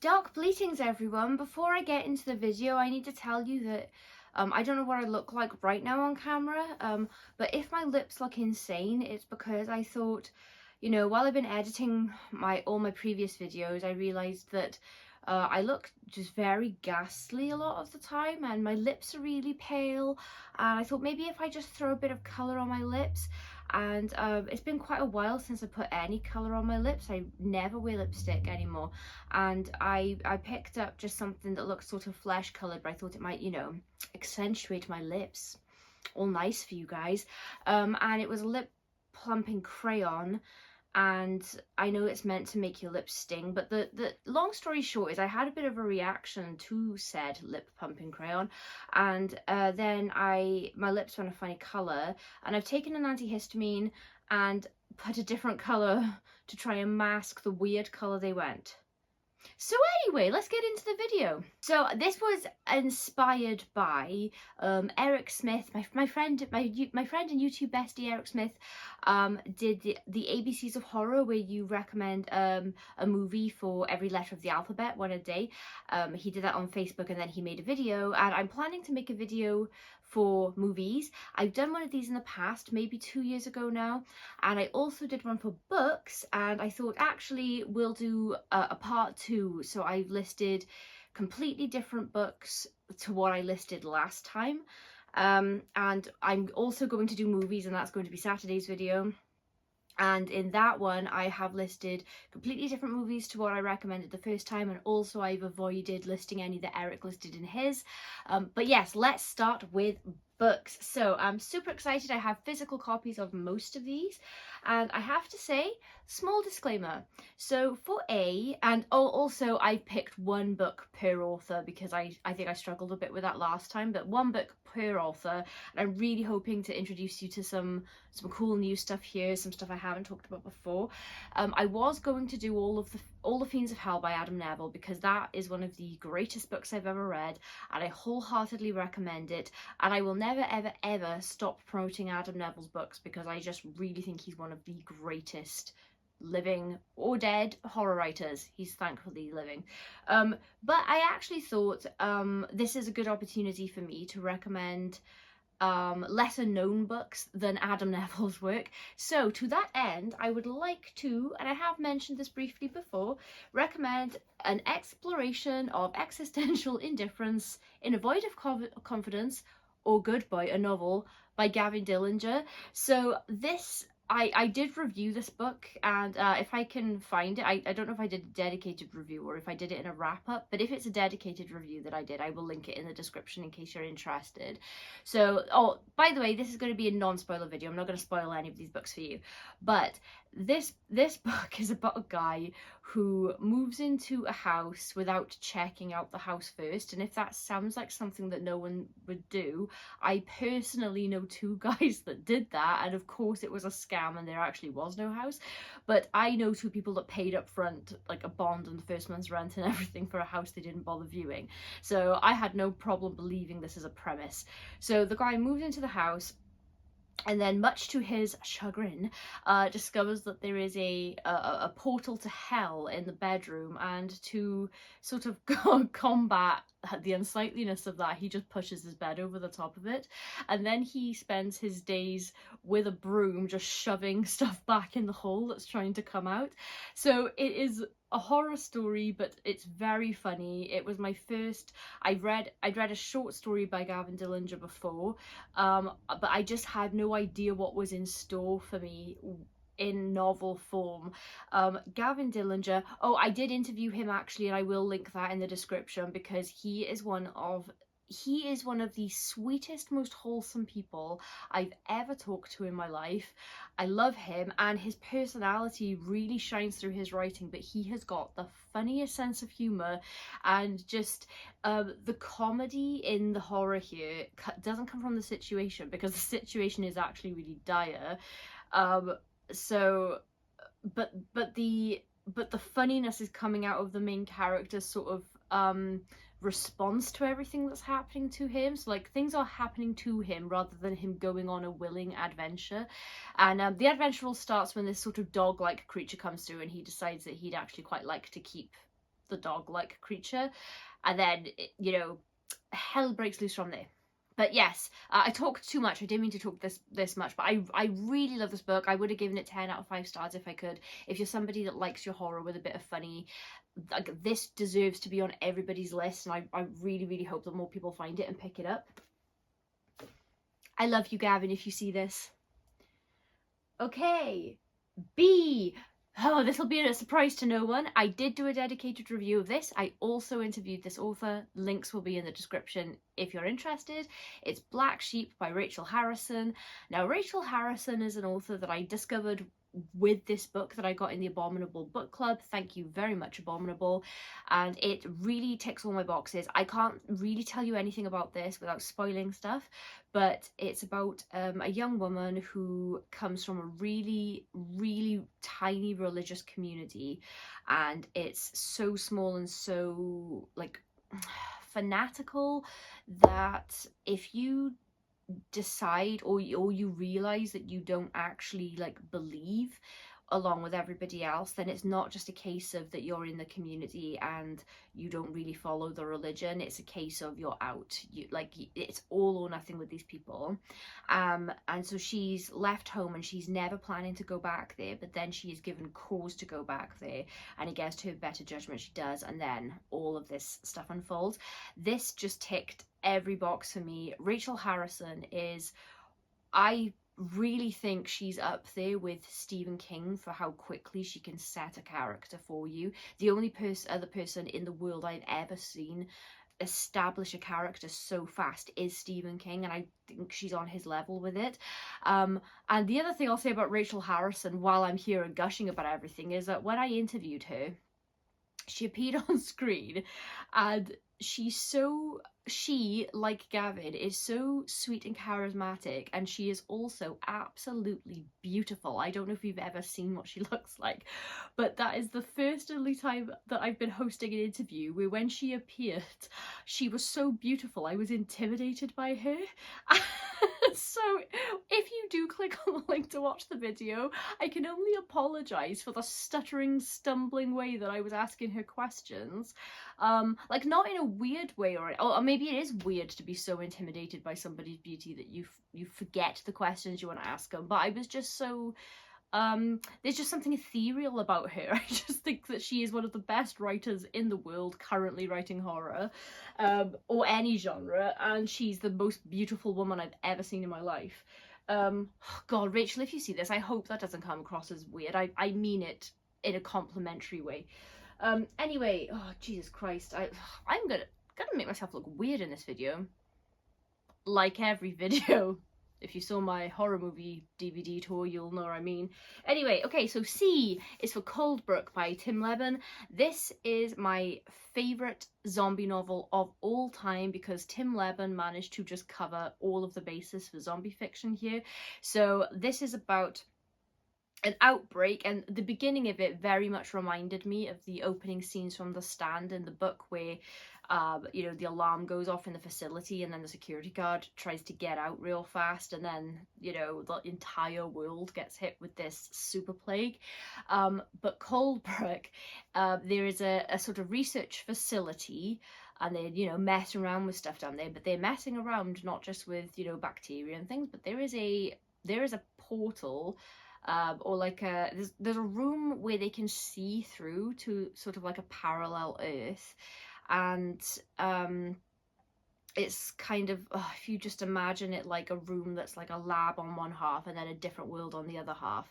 Dark bleatings, everyone. Before I get into the video, I need to tell you that I don't know what I look like right now on camera, but if my lips look insane, it's because I thought, while I've been editing all my previous videos, I realized that I look just very ghastly a lot of the time, and my lips are really pale, and I thought maybe if I just throw a bit of colour on my lips. And it's been quite a while since I put any colour on my lips. I never wear lipstick anymore, and I picked up just something that looks sort of flesh coloured, but I thought it might, accentuate my lips. All nice for you guys. And it was a lip plumping crayon, and I know it's meant to make your lips sting, but the long story short is I had a bit of a reaction to said lip pumping crayon, and then my lips went a funny colour, and I've taken an antihistamine and put a different colour to try and mask the weird colour they went. So anyway, let's get into the video. So this was inspired by Erik Smith, my friend and YouTube bestie Erik Smith did the ABCs of horror, where you recommend a movie for every letter of the alphabet, one a day. He did that on Facebook, and then he made a video, and I'm planning to make a video for movies. I've done one of these in the past, maybe 2 years ago now, and I also did one for books, and I thought actually we'll do a part 2. So I've listed completely different books to what I listed last time, and I'm also going to do movies, and that's going to be Saturday's video. And in that one, I have listed completely different movies to what I recommended the first time, and also I've avoided listing any that Erik listed in his. But yes, let's start with books. So I'm super excited. I have physical copies of most of these, and I have to say, small disclaimer. So for also I picked one book per author, because I think I struggled a bit with that last time, but one book per author, and I'm really hoping to introduce you to some cool new stuff here, some stuff I haven't talked about before. I was going to do all the Fiends of Hell by Adam Neville, because that is one of the greatest books I've ever read, and I wholeheartedly recommend it, and I will never ever stop promoting Adam Neville's books, because I just really think he's one of the greatest living or dead horror writers. He's thankfully living. But I actually thought this is a good opportunity for me to recommend lesser known books than Adam Neville's work. So to that end, I would like to, and I have mentioned this briefly before, recommend An Exploration of Existential Indifference in a Void of Confidence, or Goodbye, a novel by Gavin Dillinger. So this, I did review this book, and if I can find it, I don't know if I did a dedicated review or if I did it in a wrap-up, but if it's a dedicated review that I did, I will link it in the description in case you're interested. So, oh, by the way, this is going to be a non-spoiler video. I'm not going to spoil any of these books for you, but this book is about a guy who moves into a house without checking out the house first, and if that sounds like something that no one would do, I personally know 2 guys that did that, and of course it was a scam and there actually was no house, but I know 2 people that paid up front, like a bond and the first month's rent and everything, for a house they didn't bother viewing, so I had no problem believing this is a premise. So the guy moved into the house, and then, much to his chagrin, discovers that there is a portal to hell in the bedroom, and to sort of combat the unsightliness of that, he just pushes his bed over the top of it, and then he spends his days with a broom just shoving stuff back in the hole that's trying to come out. So it is a horror story, but it's very funny. It was my first. I'd read a short story by Gavin Dillinger before, but I just had no idea what was in store for me in novel form. Gavin Dillinger, oh, I did interview him actually, and I will link that in the description, because he is one of the sweetest, most wholesome people I've ever talked to in my life. I love him, and his personality really shines through his writing, but he has got the funniest sense of humour, and just the comedy in the horror here doesn't come from the situation, because the situation is actually really dire. But the funniness is coming out of the main character's sort of response to everything that's happening to him. So like, things are happening to him rather than him going on a willing adventure. And the adventure all starts when this sort of dog-like creature comes through, and he decides that he'd actually quite like to keep the dog-like creature, and then, you know, hell breaks loose from there. But yes, I talked too much. I didn't mean to talk this much, but I really love this book. I would have given it 10 out of 5 stars if I could. If you're somebody that likes your horror with a bit of funny, like, this deserves to be on everybody's list, and I really, really hope that more people find it and pick it up. I love you, Gavin, if you see this. Okay, B. Oh, this will be a surprise to no one. I did do a dedicated review of this. I also interviewed this author. Links will be in the description if you're interested. It's Black Sheep by Rachel Harrison. Now, Rachel Harrison is an author that I discovered with this book that I got in the Abominable Book Club. Thank you very much, Abominable. And it really ticks all my boxes. I can't really tell you anything about this without spoiling stuff, but it's about a young woman who comes from a really, really tiny religious community, and it's so small and so, like, fanatical that if you decide or you realize that you don't actually, like, believe along with everybody else, then it's not just a case of that you're in the community and you don't really follow the religion. It's a case of you're out. You, like, it's all or nothing with these people. And so she's left home and she's never planning to go back there, but then she is given cause to go back there, and it gets to her better judgment, she does, and then all of this stuff unfolds. This just ticked every box for me. Rachel Harrison is, I really think she's up there with Stephen King for how quickly she can set a character for you. The only other person in the world I've ever seen establish a character so fast is Stephen King, and I think she's on his level with it. And the other thing I'll say about Rachel Harrison while I'm here and gushing about everything is that when I interviewed her, she appeared on screen, and she, like Gavin, is so sweet and charismatic, and she is also absolutely beautiful. I don't know if you've ever seen what she looks like, but that is the first only time that I've been hosting an interview where when she appeared, she was so beautiful, I was intimidated by her. So if you do click on the link to watch the video, I can only apologise for the stuttering, stumbling way that I was asking her questions. Like, not in a weird way, or maybe it is weird to be so intimidated by somebody's beauty that you forget the questions you want to ask them, but I was just so there's just something ethereal about her. I just think that she is one of the best writers in the world currently writing horror, or any genre, and she's the most beautiful woman I've ever seen in my life. God, Rachel, if you see this, I hope that doesn't come across as weird. I mean it in a complimentary way. Anyway, oh Jesus Christ, I'm gonna make myself look weird in this video, like every video. If you saw my horror movie DVD tour, you'll know what I mean. Anyway, okay, so C is for Coldbrook by Tim Levin. This is my favourite zombie novel of all time because Tim Levin managed to just cover all of the bases for zombie fiction here. So this is about an outbreak, and the beginning of it very much reminded me of the opening scenes from The Stand in the book, where you know, the alarm goes off in the facility and then the security guard tries to get out real fast, and then, you know, the entire world gets hit with this super plague. But Coldbrook, there is a sort of research facility, and they're, you know, messing around with stuff down there, but they're messing around not just with, you know, bacteria and things, but there is a portal, or like there's a room where they can see through to sort of like a parallel Earth, and it's kind of, if you just imagine it like a room that's like a lab on one half and then a different world on the other half,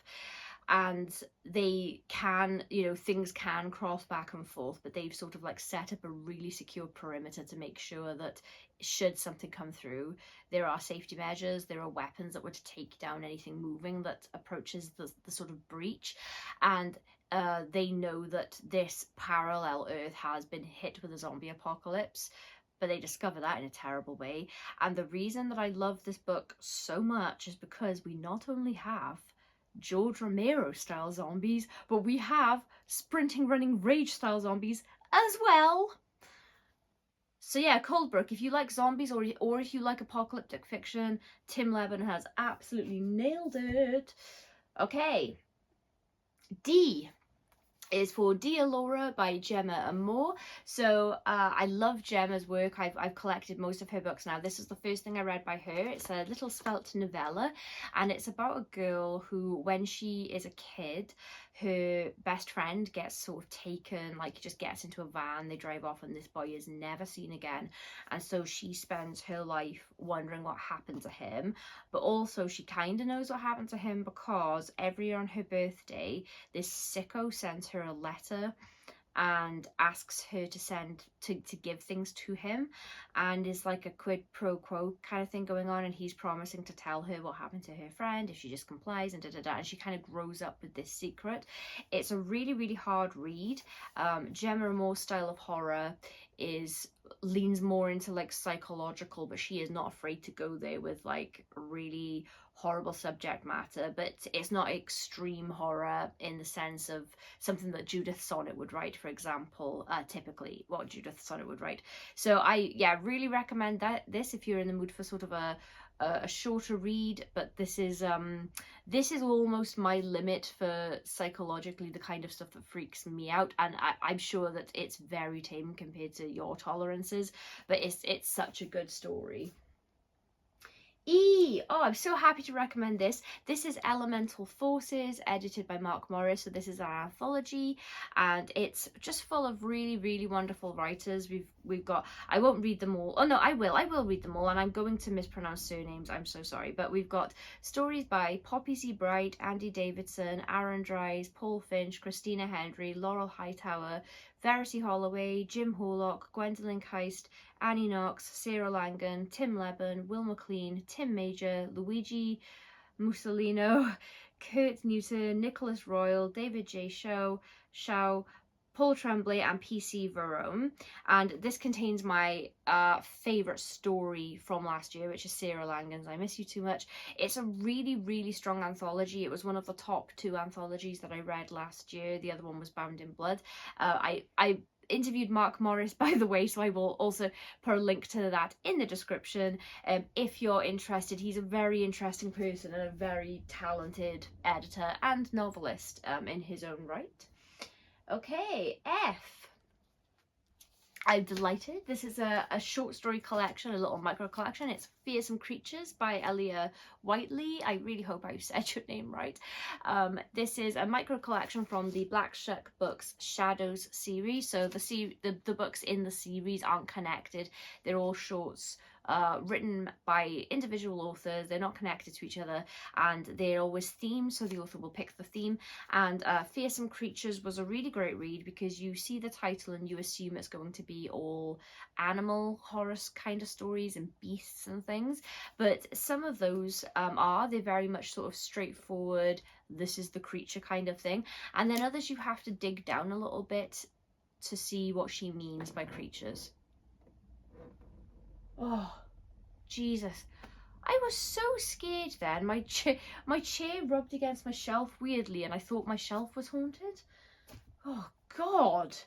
and they can, you know, things can cross back and forth, but they've sort of like set up a really secure perimeter to make sure that should something come through, there are safety measures, there are weapons that would take down anything moving that approaches the sort of breach. And they know that this parallel Earth has been hit with a zombie apocalypse, but they discover that in a terrible way. And the reason that I love this book so much is because we not only have George Romero style zombies, but we have sprinting, running, rage style zombies as well. So yeah, Coldbrook, if you like zombies or if you like apocalyptic fiction, Tim Levin has absolutely nailed it. Okay, D. is for Dear Laura by Gemma and Moore. So I love Gemma's work. I've collected most of her books now. This is the first thing I read by her. It's a little svelte novella, and it's about a girl who, when she is a kid, her best friend gets sort of taken, like just gets into a van, they drive off, and this boy is never seen again. And so she spends her life wondering what happened to him, but also she kind of knows what happened to him because every year on her birthday, this sicko sends her a letter and asks her to give things to him, and is like a quid pro quo kind of thing going on, and he's promising to tell her what happened to her friend if she just complies, and and she kind of grows up with this secret. It's a really, really hard read. Gemma Moore's style of horror leans more into like psychological, but she is not afraid to go there with like really horrible subject matter, but it's not extreme horror in the sense of something that Judith Sonnet would write, for example, typically what Judith Sonnet would write. So I really recommend this if you're in the mood for sort of a shorter read, but this is almost my limit for psychologically the kind of stuff that freaks me out, and I'm sure that it's very tame compared to your tolerances, but it's such a good story. Oh, I'm so happy to recommend this. This is Elemental Forces, edited by Mark Morris. So this is an anthology, and it's just full of really, really wonderful writers. We've got, I won't read them all. Oh no, I will read them all, and I'm going to mispronounce surnames. I'm so sorry. But we've got stories by Poppy C. Bright, Andy Davidson, Aaron Dries, Paul Finch, Christina Hendry, Laurel Hightower, Verity Holloway, Jim Horlock, Gwendolyn Keist, Annie Knox, Sarah Langan, Tim Leben, Will McLean, Tim Major, Luigi Mussolino, Kurt Newton, Nicholas Royal, David J. Shaw, Paul Tremblay, and P.C. Verome. And this contains my favourite story from last year, which is Sarah Langan's I Miss You Too Much. It's a really, really strong anthology. It was one of the top 2 anthologies that I read last year. The other one was Bound in Blood. I interviewed Mark Morris, by the way, so I will also put a link to that in the description if you're interested. He's a very interesting person and a very talented editor and novelist in his own right. Okay, F. I'm delighted. This is a short story collection, a little micro collection. It's Fearsome Creatures by Elia Whiteley. I really hope I said your name right. This is a micro collection from the Black Shuck Books Shadows series. So the books in the series aren't connected. They're all shorts written by individual authors. They're not connected to each other, and they're always themed, so the author will pick the theme. And Fearsome Creatures was a really great read because you see the title and you assume it's going to be all animal horror kind of stories and beasts and things, but some of those they're very much sort of straightforward, this is the creature kind of thing, and then others you have to dig down a little bit to see what she means by creatures. Oh, Jesus. I was so scared then. My chair rubbed against my shelf weirdly, and I thought my shelf was haunted. Oh, God.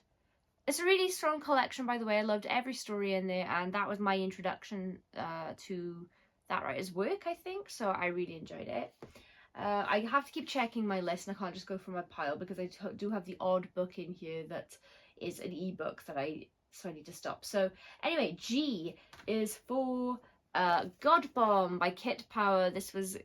It's a really strong collection, by the way. I loved every story in there, and that was my introduction to that writer's work, I think, so I really enjoyed it. I have to keep checking my list, and I can't just go from my pile because I do have the odd book in here that is an ebook that I need to stop. So anyway, G is for God Bomb by Kit Power. This was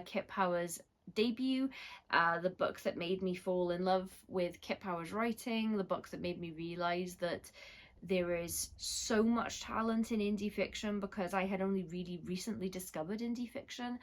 Kit Power's debut, the book that made me fall in love with Kit Power's writing, the book that made me realise that there is so much talent in indie fiction, because I had only really recently discovered indie fiction.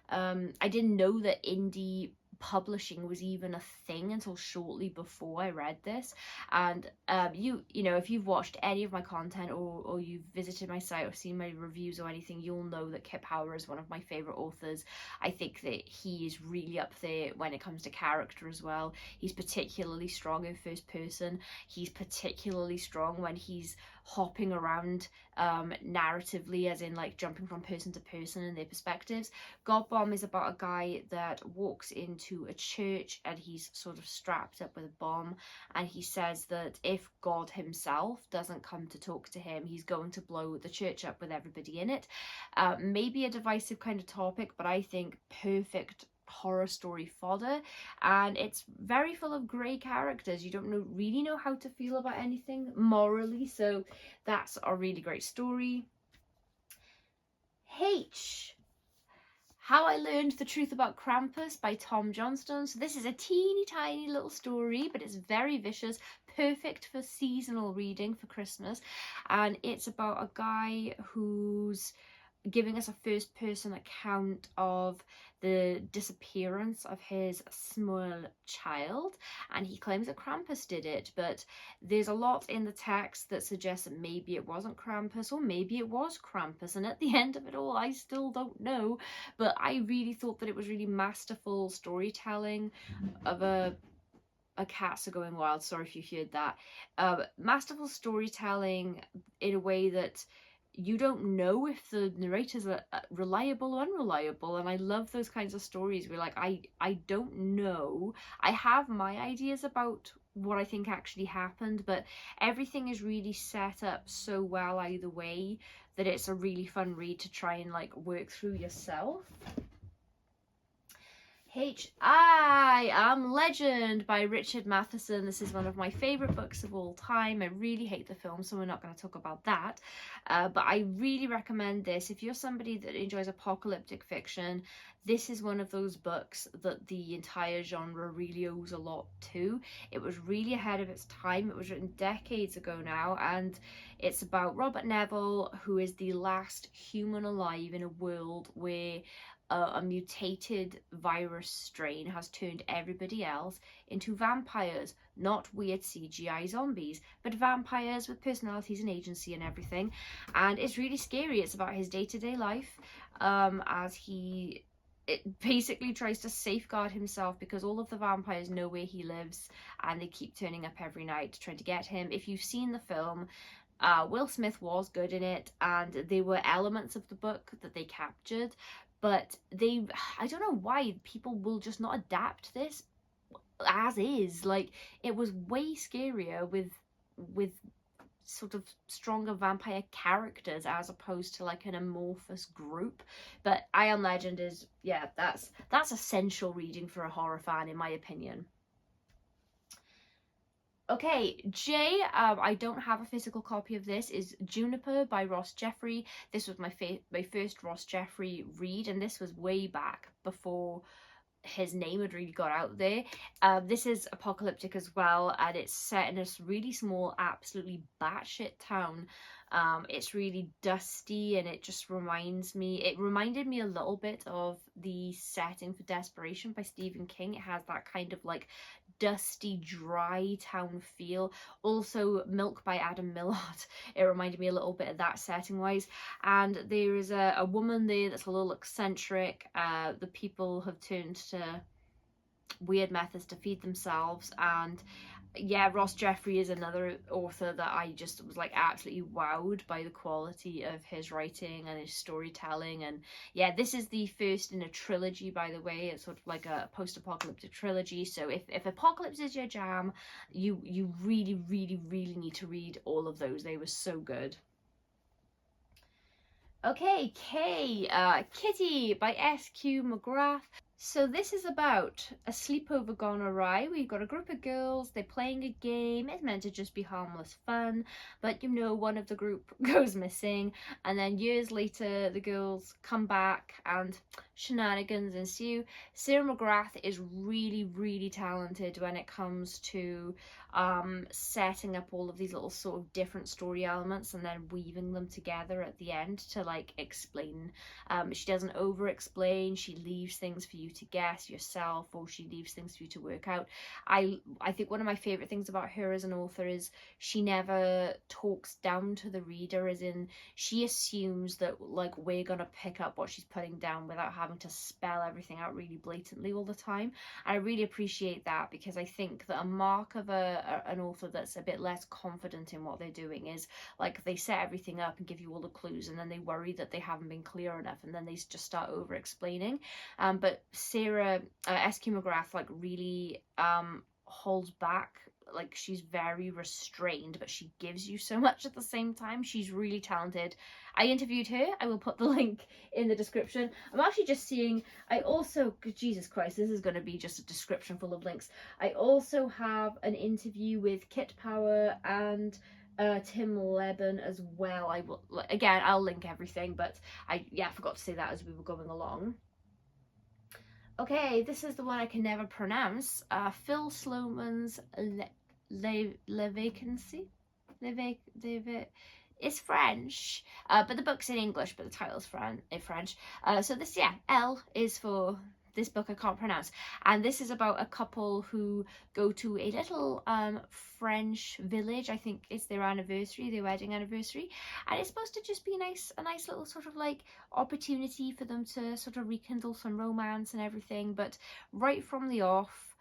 I didn't know that indie publishing was even a thing until shortly before I read this. And you know, if you've watched any of my content or you've visited my site or seen my reviews or anything, you'll know that Kit Power is one of my favorite authors. I think that he is really up there when it comes to character as well. He's particularly strong in first person. He's particularly strong when he's hopping around narratively, as in like jumping from person to person and their perspectives. God Bomb is about a guy that walks into a church and he's sort of strapped up with a bomb, and he says that if God himself doesn't come to talk to him, he's going to blow the church up with everybody in it. Maybe a divisive kind of topic, but I think perfect horror story fodder, and it's very full of grey characters. You don't really know how to feel about anything morally, so that's a really great story. H, How I Learned the Truth About Krampus by Tom Johnstone. So this is a teeny tiny little story, but it's very vicious, perfect for seasonal reading for Christmas, and it's about a guy who's giving us a first person account of the disappearance of his small child, and he claims that Krampus did it, but there's a lot in the text that suggests that maybe it wasn't Krampus, or maybe it was Krampus, and at the end of it all I still don't know. But I really thought that it was really masterful storytelling of a cats are going wild, sorry if you heard that. Masterful storytelling in a way that you don't know if the narrators are reliable or unreliable, and I love those kinds of stories where like I don't know. I have my ideas about what I think actually happened, but everything is really set up so well either way that it's a really fun read to try and like work through yourself. I Am Legend by Richard Matheson. This is one of my favourite books of all time. I really hate the film, so we're not going to talk about that. But I really recommend this. If you're somebody that enjoys apocalyptic fiction, this is one of those books that the entire genre really owes a lot to. It was really ahead of its time. It was written decades ago now, and it's about Robert Neville, who is the last human alive in a world where a mutated virus strain has turned everybody else into vampires. Not weird CGI zombies, but vampires with personalities and agency and everything. And it's really scary. It's about his day-to-day life, as it basically tries to safeguard himself because all of the vampires know where he lives and they keep turning up every night trying to get him. If you've seen the film, Will Smith was good in it, and there were elements of the book that they captured, but I don't know why people will just not adapt this as is. Like, it was way scarier with sort of stronger vampire characters as opposed to like an amorphous group. But I Am Legend is, yeah, that's essential reading for a horror fan in my opinion. Okay, J, I don't have a physical copy of this, is Juniper by Ross Jeffrey. This was my first Ross Jeffrey read, and this was way back before his name had really got out there. This is apocalyptic as well, and it's set in this really small, absolutely batshit town. It's really dusty, and it reminded me a little bit of the setting for Desperation by Stephen King. It has that kind of like dusty, dry town feel. Also, Milk by Adam Millard. It reminded me a little bit of that setting wise. And there is a woman there that's a little eccentric. The people have turned to weird methods to feed themselves, and yeah, Ross Jeffrey is another author that I just was like absolutely wowed by the quality of his writing and his storytelling. And yeah, this is the first in a trilogy, by the way. It's sort of like a post-apocalyptic trilogy, so if apocalypse is your jam, you really need to read all of those. They were so good. Okay, K, Kitty by S.Q. McGrath. So this is about a sleepover gone awry. We've got a group of girls, they're playing a game. It's meant to just be harmless fun, but you know, one of the group goes missing, and then years later the girls come back and shenanigans ensue. Sarah McGrath is really talented when it comes to setting up all of these little sort of different story elements and then weaving them together at the end to like explain. She doesn't over explain, she leaves things for you to guess yourself, or she leaves things for you to work out. I think one of my favorite things about her as an author is she never talks down to the reader, as in she assumes that like we're gonna pick up what she's putting down without having to spell everything out really blatantly all the time. I really appreciate that, because I think that a mark of an author that's a bit less confident in what they're doing is like they set everything up and give you all the clues, and then they worry that they haven't been clear enough, and then they just start over explaining. But Sarah S.Q. McGrath like really holds back like she's very restrained, but she gives you so much at the same time. She's really talented. I interviewed her. I will put the link in the description. I'm actually just seeing, I also, Jesus Christ, this is going to be just a description full of links. I also have an interview with Kit Power and Tim Leben as well. I will, again, I'll link everything, but I forgot to say that as we were going along. Okay, this is the one I can never pronounce. Phil Sloman's Le Vacancy. It's French, but the book's in English, but the title's French. So this, L is for this book I can't pronounce, and this is about a couple who go to a little French village. I think it's their wedding anniversary, and it's supposed to just be a nice little sort of like opportunity for them to sort of rekindle some romance and everything. But right from the off,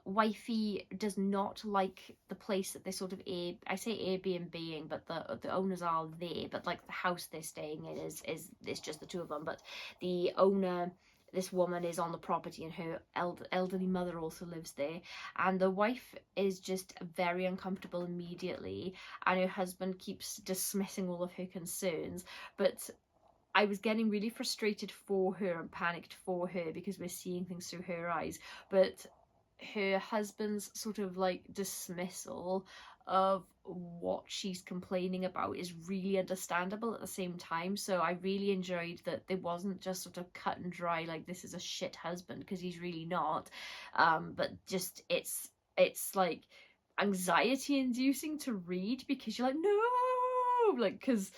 wifey does not like the place that they sort of I say Airbnb-ing, but the owners are there, but like the house they're staying in is it's just the two of them, but the owner, this woman, is on the property, and her elderly mother also lives there, and the wife is just very uncomfortable immediately, and her husband keeps dismissing all of her concerns. But I was getting really frustrated for her and panicked for her because we're seeing things through her eyes, but her husband's sort of like dismissal of what she's complaining about is really understandable at the same time. So I really enjoyed that there wasn't just sort of cut and dry like this is a shit husband, because he's really not, but just it's like anxiety inducing to read, because you're like, no, like because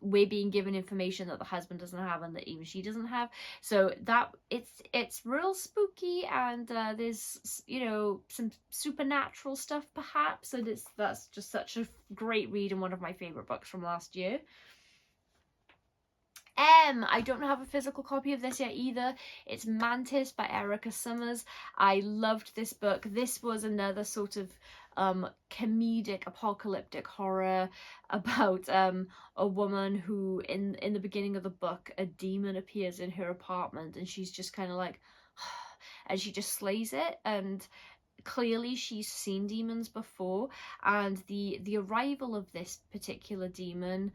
we're being given information that the husband doesn't have and that even she doesn't have. So that it's real spooky, and there's, you know, some supernatural stuff perhaps, and that's just such a great read and one of my favorite books from last year. I don't have a physical copy of this yet either. It's Mantis by Erica Summers. I loved this book. This was another sort of comedic apocalyptic horror about a woman who in the beginning of the book, a demon appears in her apartment, and she's just kind of like and she just slays it, and clearly she's seen demons before, and the arrival of this particular demon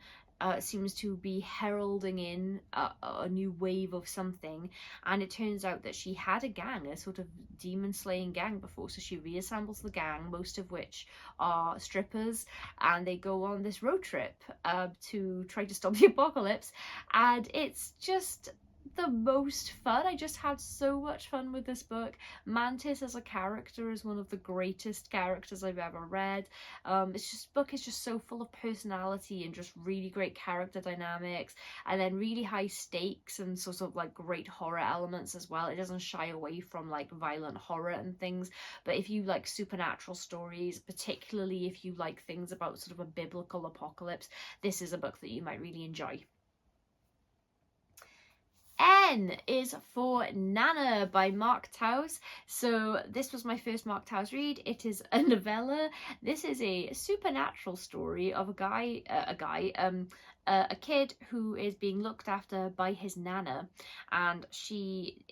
seems to be heralding in a new wave of something. And it turns out that she had a gang, a sort of demon slaying gang before, so she reassembles the gang, most of which are strippers, and they go on this road trip to try to stop the apocalypse, and it's just the most fun. I just had so much fun with this book. Mantis as a character is one of the greatest characters I've ever read. Book is just so full of personality and just really great character dynamics, and then really high stakes and sort of like great horror elements as well. It doesn't shy away from like violent horror and things, but if you like supernatural stories, particularly if you like things about sort of a biblical apocalypse, this is a book that you might really enjoy. N is for Nana by Mark Towse. So this was my first Mark Towse read. It is a novella. This is a supernatural story of a kid who is being looked after by his nana, and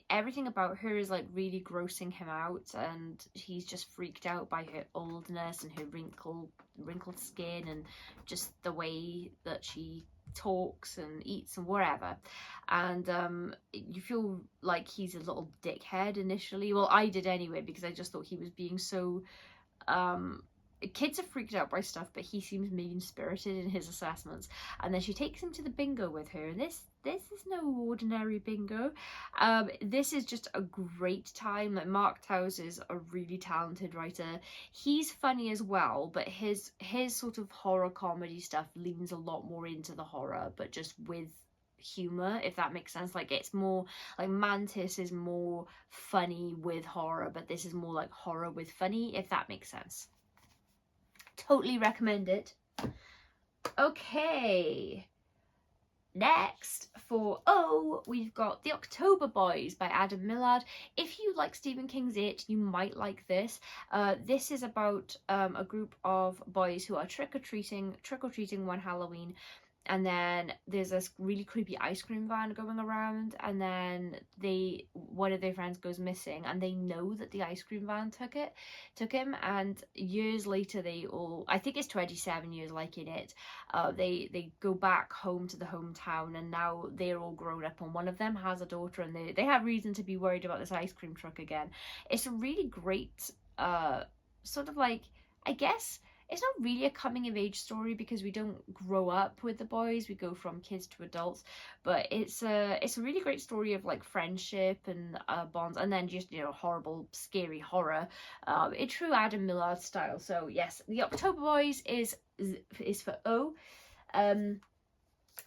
everything about her is like really grossing him out, and he's just freaked out by her oldness and her wrinkled skin and just the way that she talks and eats and whatever. And you feel like he's a little dickhead initially. Well, I did anyway, because I just thought he was being so kids are freaked out by stuff, but he seems mean-spirited in his assessments. And then she takes him to the bingo with her, and this is no ordinary bingo. This is just a great time. Like, Mark Towse is a really talented writer. He's funny as well, but his sort of horror comedy stuff leans a lot more into the horror, but just with humor, if that makes sense. Like, it's more like Mantis is more funny with horror, but this is more like horror with funny, if that makes sense. Totally recommend it. Okay, next for O, we've got The October Boys by Adam Millard. If you like Stephen King's It, you might like this. This is about a group of boys who are trick-or-treating one Halloween, and then there's this really creepy ice cream van going around, and then one of their friends goes missing, and they know that the ice cream van took him, and years later I think it's 27 years like in it, they go back home to the hometown, and now they're all grown up, and one of them has a daughter, and they have reason to be worried about this ice cream truck again. It's a really great sort of like, I guess it's not really a coming of age story because we don't grow up with the boys, we go from kids to adults, but it's a really great story of like friendship and bonds, and then just, you know, horrible scary horror in true Adam Millard style. So yes, the October Boys is for O.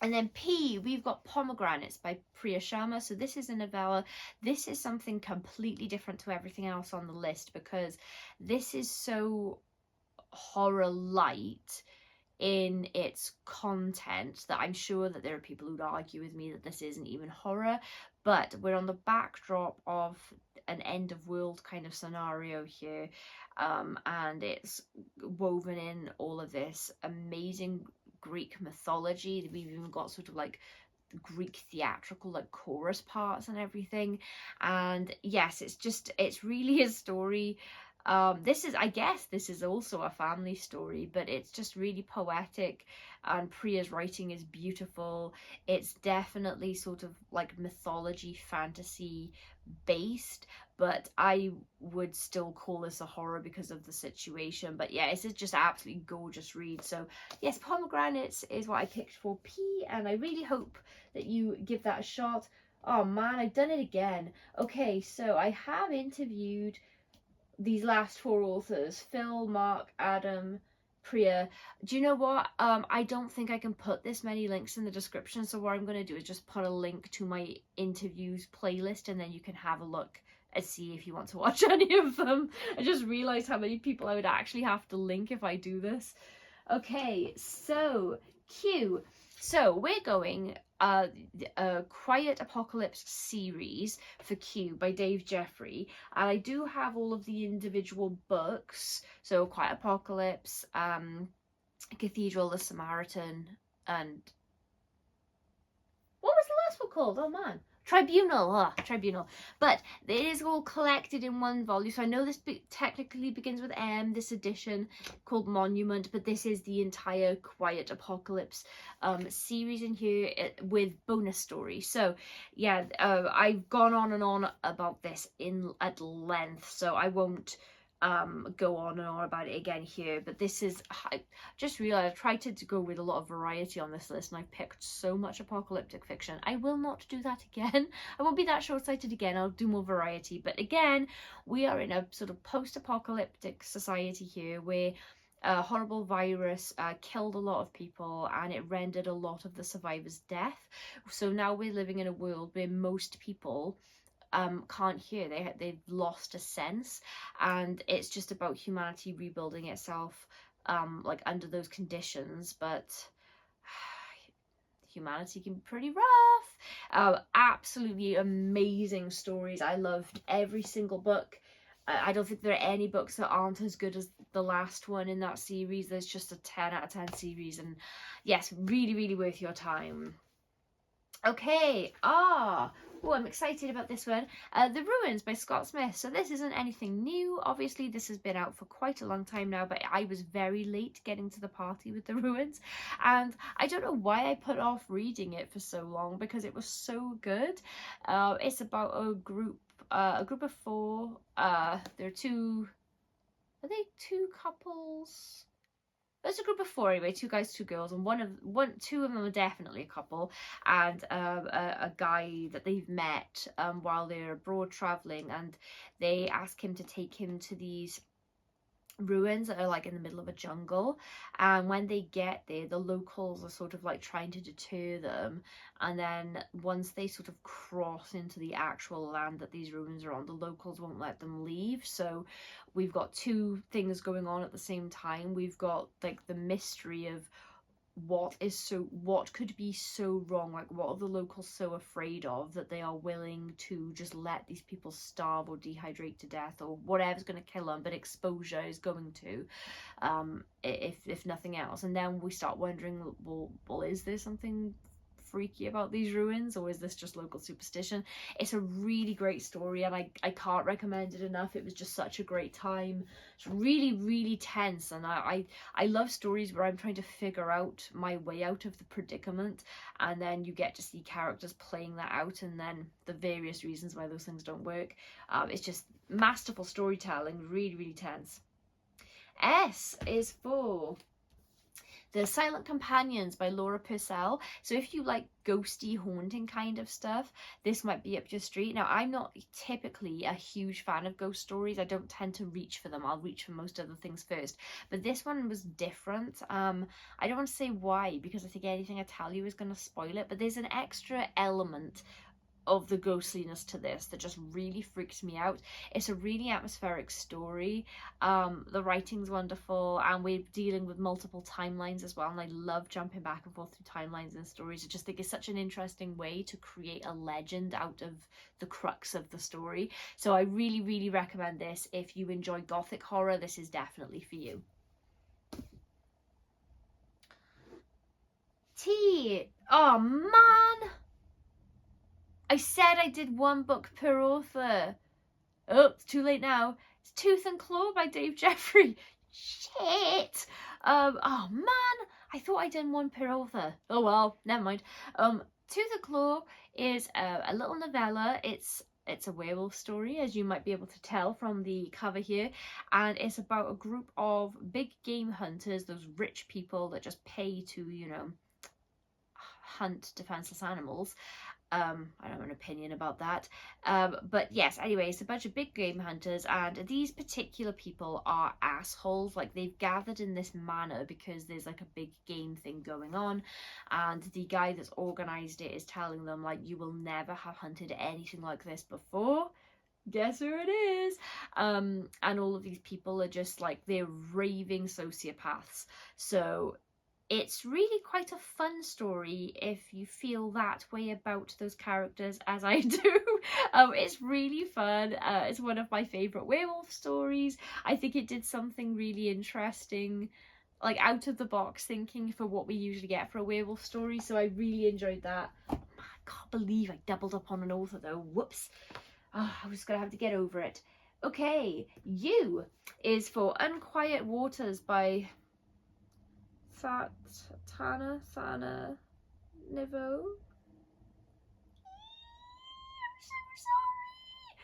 And then P, we've got Pomegranates by Priya Sharma. So this is a novella. This is something completely different to everything else on the list because this is so horror light in its content that I'm sure that there are people who'd argue with me that this isn't even horror, but we're on the backdrop of an end of world kind of scenario here, and it's woven in all of this amazing Greek mythology. We've even got sort of like Greek theatrical like chorus parts and everything, and yes, it's really a story. I guess this is also a family story, but it's just really poetic, and Priya's writing is beautiful. It's definitely sort of like mythology, fantasy based, but I would still call this a horror because of the situation. But yeah, it's just absolutely gorgeous read. So yes, Pomegranates is what I picked for P, and I really hope that you give that a shot. Oh man, I've done it again. Okay, so I have interviewed these last four authors: Phil, Mark, Adam, Priya. Do you know what? I don't think I can put this many links in the description, so what I'm going to do is just put a link to my interviews playlist, and then you can have a look and see if you want to watch any of them. I just realized how many people I would actually have to link if I do this. Okay, so Q. So we're going Quiet Apocalypse series for Q by Dave Jeffrey, and I do have all of the individual books. So Quiet Apocalypse, Cathedral, The Samaritan, and what was the last one called? Oh man, Tribunal. But it is all collected in one volume. So I know this technically begins with M, this edition called Monument, but this is the entire Quiet Apocalypse series in here with bonus stories. So yeah, I've gone on and on about this at length, so I won't go on and on about it again here, but this is, I just realized I tried to go with a lot of variety on this list, and I picked so much apocalyptic fiction. I will not do that again. I won't be that short-sighted again. I'll do more variety, but again, we are in a sort of post-apocalyptic society here where a horrible virus killed a lot of people, and it rendered a lot of the survivors deaf. So now we're living in a world where most people can't hear. They've lost a sense, and it's just about humanity rebuilding itself like under those conditions. But humanity can be pretty rough. Absolutely amazing stories. I loved every single book. I don't think there are any books that aren't as good as the last one in that series. There's just a 10 out of 10 series, and yes, really, really worth your time. Okay, I'm excited about this one. The Ruins by Scott Smith. So this isn't anything new. Obviously, this has been out for quite a long time now, but I was very late getting to the party with The Ruins, and I don't know why I put off reading it for so long because it was so good. It's about a group of four. There are two. Are they two couples? There's a group of four anyway, two guys, two girls, and two of them are definitely a couple, and a guy that they've met while they're abroad traveling, and they ask him to take him to these ruins that are like in the middle of a jungle, and when they get there, the locals are sort of like trying to deter them, and then once they sort of cross into the actual land that these ruins are on, the locals won't let them leave. So we've got two things going on at the same time. We've got like the mystery of what could be so wrong, like what are the locals so afraid of that they are willing to just let these people starve or dehydrate to death or whatever's going to kill them, but exposure is going to, if nothing else. And then we start wondering, well, is there something freaky about these ruins, or is this just local superstition? It's a really great story, and I can't recommend it enough. It was just such a great time. It's really, really tense, and I love stories where I'm trying to figure out my way out of the predicament, and then you get to see characters playing that out, and then the various reasons why those things don't work. It's just masterful storytelling, really, really tense. S is for The Silent Companions by Laura Purcell. So if you like ghosty, haunting kind of stuff, this might be up your street. Now, I'm not typically a huge fan of ghost stories. I don't tend to reach for them. I'll reach for most other things first. But this one was different. I don't want to say why, because I think anything I tell you is going to spoil it. But there's an extra element of the ghostliness to this that just really freaks me out. It's a really atmospheric story. The writing's wonderful, and we're dealing with multiple timelines as well, and I love jumping back and forth through timelines and stories. I just think it's such an interesting way to create a legend out of the crux of the story. So I really, really recommend this. If you enjoy gothic horror, this is definitely for you. T. Oh man, I said I did one book per author. Oh, it's too late now. It's Tooth and Claw by Dave Jeffrey. Shit. Oh man, I thought I'd done one per author. Oh well, never mind. Tooth and Claw is a little novella. It's a werewolf story, as you might be able to tell from the cover here, and it's about a group of big game hunters, those rich people that just pay to, you know, hunt defenseless animals. I don't have an opinion about that. But yes, anyway, it's a bunch of big game hunters, and these particular people are assholes. Like, they've gathered in this manor because there's like a big game thing going on, and the guy that's organized it is telling them, like, you will never have hunted anything like this before. Guess who it is? And all of these people are just like, they're raving sociopaths. So it's really quite a fun story if you feel that way about those characters, as I do. It's really fun. It's one of my favourite werewolf stories. I think it did something really interesting, like out of the box thinking for what we usually get for a werewolf story. So I really enjoyed that. I can't believe I doubled up on an author though. Whoops. Oh, I was going to have to get over it. Okay, U is for Unquiet Waters by Thana Nevo. I'm so sorry.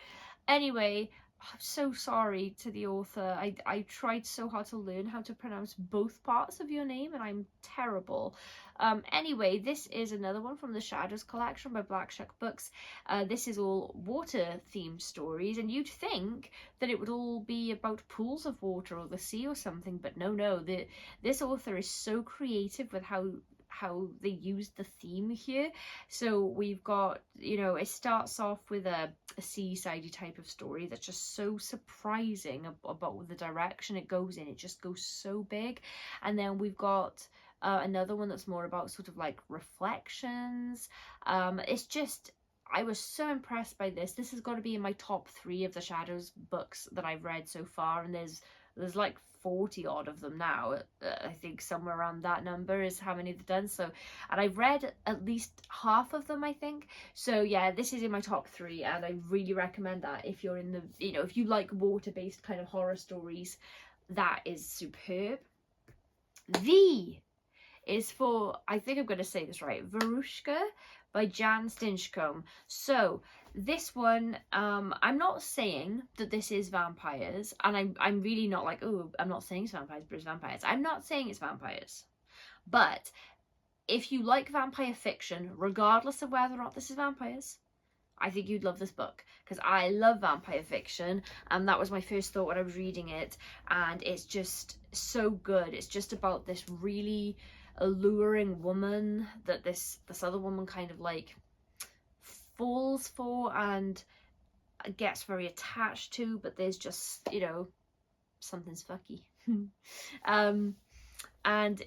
Anyway, I'm so sorry to the author. I tried so hard to learn how to pronounce both parts of your name, and I'm terrible. Anyway, this is another one from the Shadows collection by Black Shuck Books. This is all water-themed stories, and you'd think that it would all be about pools of water or the sea or something, but no. This author is so creative with how they used the theme here. So we've got, you know, it starts off with a seaside type of story that's just so surprising about the direction it goes in. It just goes so big. And then we've got another one that's more about sort of like reflections. It's just, I was so impressed by this. This has got to be in my top 3 of the Shadows books that I've read so far, and there's like 40 odd of them now. I think somewhere around that number is how many they've done. So, and I've read at least half of them, I think. So yeah, this is in my top 3, and I really recommend that if you're in the, you know, if you like water-based kind of horror stories. That is superb. V is for, I think I'm going to say this right, Verushka by Jan Stinchcombe. So this one, I'm not saying that this is vampires, and I'm really not like, oh, I'm not saying it's vampires, but it's vampires. I'm not saying it's vampires. But if you like vampire fiction, regardless of whether or not this is vampires, I think you'd love this book, because I love vampire fiction, and that was my first thought when I was reading it, and it's just so good. It's just about this really alluring woman that this other woman kind of like falls for and gets very attached to, but there's just, you know, something's fucky. And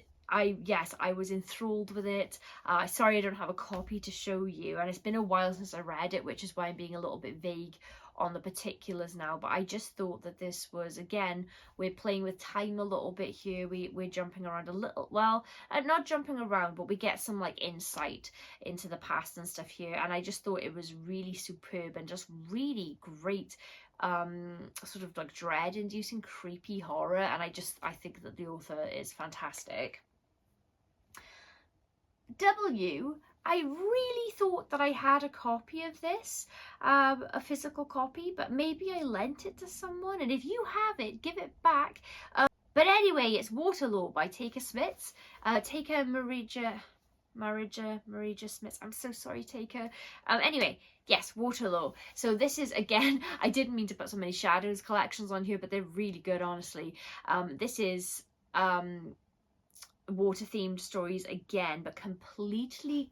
yes, I was enthralled with it. Sorry I don't have a copy to show you, and it's been a while since I read it, which is why I'm being a little bit vague on the particulars now, but I just thought that this was, again, we're playing with time a little bit here. We're jumping around a little, well, not jumping around, but we get some like insight into the past and stuff here, and I just thought it was really superb and just really great, sort of like dread inducing creepy horror, and I think that the author is fantastic. I really thought that I had a copy of this, a physical copy, but maybe I lent it to someone, and if you have it, give it back. But anyway, it's Waterloo by Taika Smits. Taika Marija Smits. I'm so sorry, Taika. Anyway, yes, Waterloo. So this is, again, I didn't mean to put so many Shadows collections on here, but they're really good, honestly. This is water themed stories again, but completely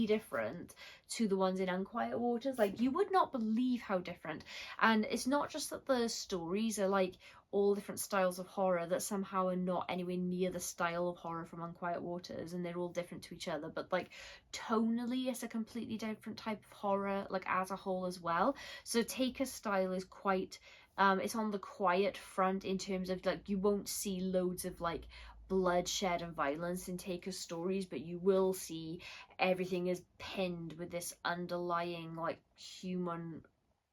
different to the ones in Unquiet Waters. Like, you would not believe how different. And it's not just that the stories are like all different styles of horror that somehow are not anywhere near the style of horror from Unquiet Waters, and they're all different to each other, but like tonally it's a completely different type of horror, like as a whole as well. So Taika's style is quite it's on the quiet front in terms of like, you won't see loads of like bloodshed and violence in Taika's stories, but you will see everything is pinned with this underlying like human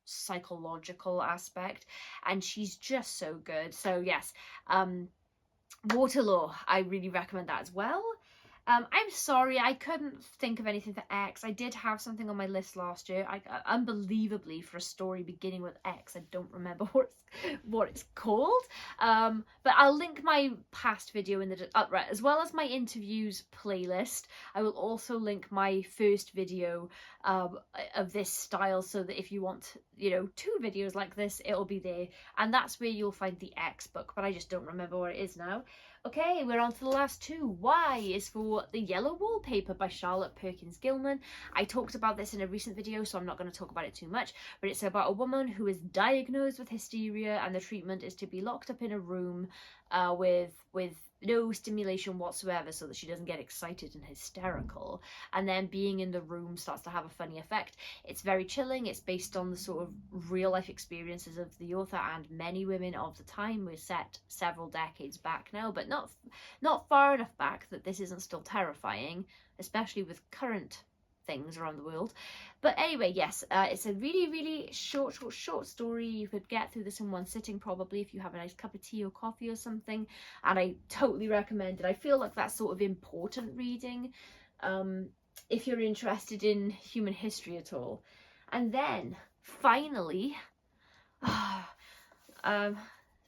psychological aspect, and she's just so good. So yes, Waterloo, I really recommend that as well. I'm sorry, I couldn't think of anything for X. I did have something on my list last year. Unbelievably, for a story beginning with X, I don't remember what it's called. But I'll link my past video in the right, as well as my interviews playlist. I will also link my first video of this style, so that if you want, you know, 2 videos like this, it'll be there, and that's where you'll find the X book. But I just don't remember what it is now. Okay, we're on to the last 2. Y is for The Yellow Wallpaper by Charlotte Perkins Gilman. I talked about this in a recent video, so I'm not going to talk about it too much, but it's about a woman who is diagnosed with hysteria, and the treatment is to be locked up in a room with no stimulation whatsoever, so that she doesn't get excited and hysterical, and then being in the room starts to have a funny effect. It's very chilling. It's based on the sort of real life experiences of the author and many women of the time. We're set several decades back now, but not far enough back that this isn't still terrifying, especially with current things around the world. But anyway, yes, it's a really short story. You could get through this in one sitting probably, if you have a nice cup of tea or coffee or something, and I totally recommend it. I feel like that's sort of important reading if you're interested in human history at all. And then finally,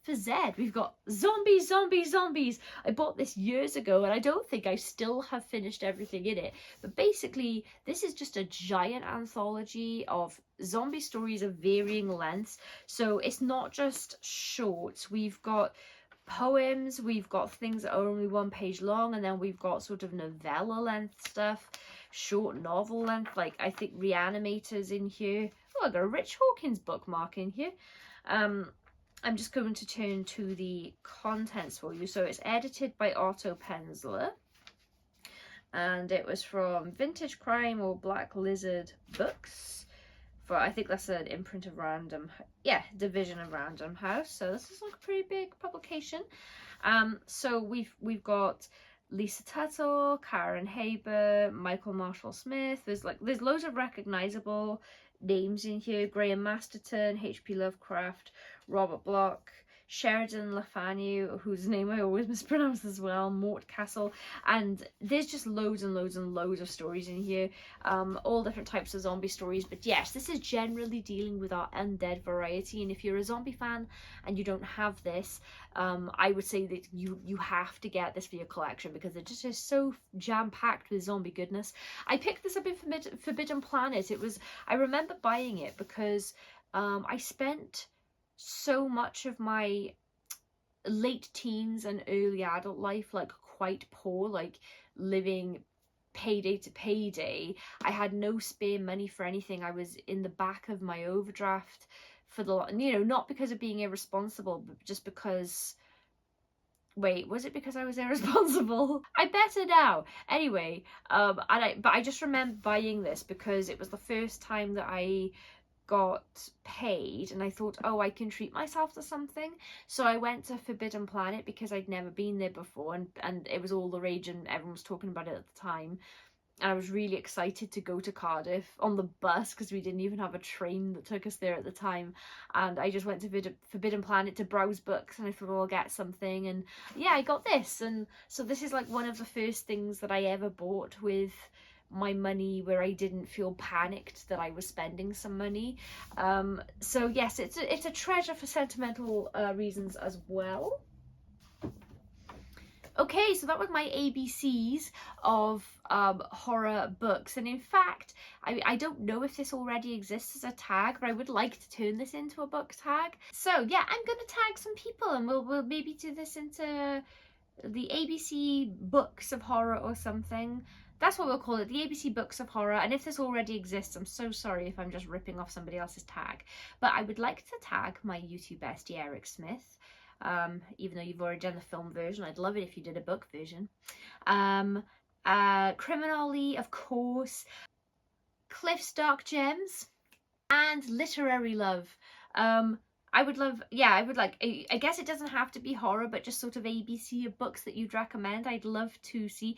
for Z, we've got Zombies. I bought this years ago, and I don't think I still have finished everything in it. But basically, this is just a giant anthology of zombie stories of varying lengths. So it's not just short. We've got poems, we've got things that are only 1 page long, and then we've got sort of novella length stuff, short novel length, like I think Reanimator's in here. Oh, I got a Rich Hawkins bookmark in here. I'm just going to turn to the contents for you. So it's edited by Otto Penzler, and it was from Vintage Crime or Black Lizard Books. For, I think that's an imprint of Random, yeah, division of Random House. So this is like a pretty big publication. So we've got Lisa Tuttle, Karen Haber, Michael Marshall Smith. There's loads of recognizable names in here: Graham Masterton, H.P. Lovecraft, Robert Bloch, Sheridan Le Fanu, whose name I always mispronounce as well, Mort Castle, and there's just loads and loads of stories in here, all different types of zombie stories. But yes, this is generally dealing with our undead variety, and if you're a zombie fan and you don't have this, I would say that you have to get this for your collection, because it just is so jam-packed with zombie goodness. I picked this up in Forbidden Planet. I remember buying it because I spent so much of my late teens and early adult life like quite poor, like living payday to payday. I had no spare money for anything. I was in the back of my overdraft for the, you know, not because of being irresponsible, but just because Wait, was it because I was irresponsible? I better now. Anyway, but I just remember buying this because it was the first time that I got paid, and I thought, oh, I can treat myself to something. So I went to Forbidden Planet because I'd never been there before, and it was all the rage and everyone was talking about it at the time. And I was really excited to go to Cardiff on the bus because we didn't even have a train that took us there at the time. And I just went to Forbidden Planet to browse books, and I thought, oh, I'll get something. And yeah, I got this. And so this is like one of the first things that I ever bought with my money, where I didn't feel panicked that I was spending some money. So yes, it's a treasure for sentimental reasons as well. Okay, so that was my ABCs of horror books, and in fact, I don't know if this already exists as a tag, but I would like to turn this into a book tag. So yeah, I'm gonna tag some people, and we'll maybe do this into the ABC books of horror or something. That's what we'll call it, the ABC books of horror. And if this already exists, I'm so sorry if I'm just ripping off somebody else's tag, but I would like to tag my YouTube bestie Erik Smith. Even though you've already done the film version, I'd love it if you did a book version. Criminally, of course, Cliff's Dark Gems, and Literary Love. I would love, yeah, I would like, I guess it doesn't have to be horror, but just sort of ABC of books that you'd recommend. I'd love to see.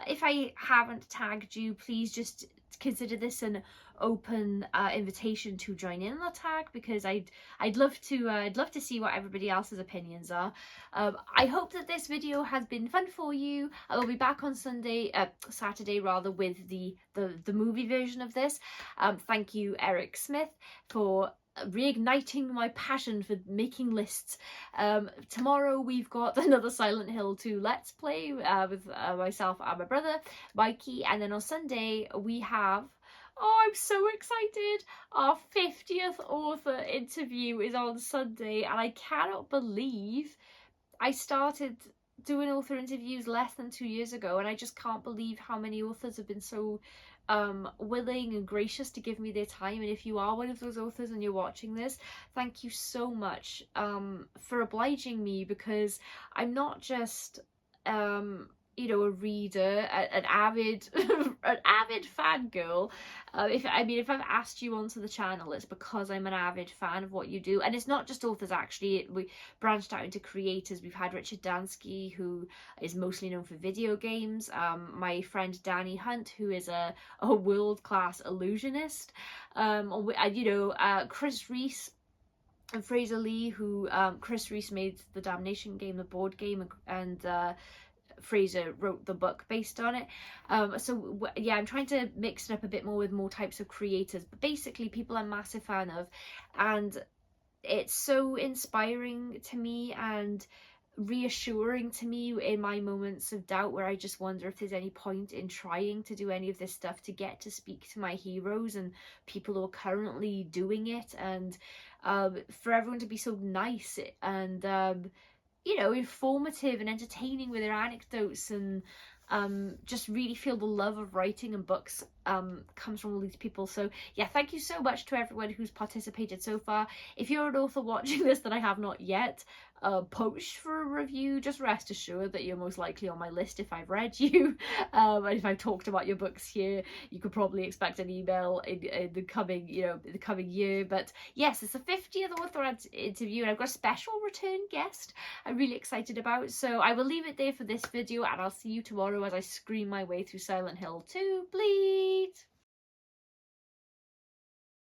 If I haven't tagged you, please just consider this an open invitation to join in on the tag, because I'd love to see what everybody else's opinions are. I hope that this video has been fun for you. I will be back on Saturday rather, with the movie version of this. Thank you, Erik Smith, for reigniting my passion for making lists. Tomorrow we've got another Silent Hill 2 Let's Play with myself and my brother Mikey, and then on Sunday we have, oh, I'm so excited, our 50th author interview is on Sunday, and I cannot believe I started doing author interviews less than 2 years ago, and I just can't believe how many authors have been so willing and gracious to give me their time. And if you are one of those authors and you're watching this, thank you so much for obliging me, because I'm not just you know, a reader, an avid an avid fangirl. If I've asked you onto the channel, it's because I'm an avid fan of what you do. And it's not just authors, actually. We branched out into creators. We've had Richard Dansky, who is mostly known for video games. My friend Danny Hunt, who is a world-class illusionist. You know, Chris Reese and Fraser Lee, who Chris Reese made the Damnation game, the board game, and Fraser wrote the book based on it. So yeah, I'm trying to mix it up a bit more with more types of creators, but basically people I'm a massive fan of, and it's so inspiring to me and reassuring to me in my moments of doubt, where I just wonder if there's any point in trying to do any of this stuff, to get to speak to my heroes and people who are currently doing it, and for everyone to be so nice and you know, informative and entertaining with their anecdotes, and just really feel the love of writing and books comes from all these people. So yeah, thank you so much to everyone who's participated so far. If you're an author watching this that I have not yet poached for a review, just rest assured that you're most likely on my list if I've read you. And if I've talked about your books here, you could probably expect an email in the coming, you know, the coming year. But yes, it's the 50th author interview, and I've got a special return guest I'm really excited about. So I will leave it there for this video, and I'll see you tomorrow as I scream my way through Silent Hill 2. Bleed!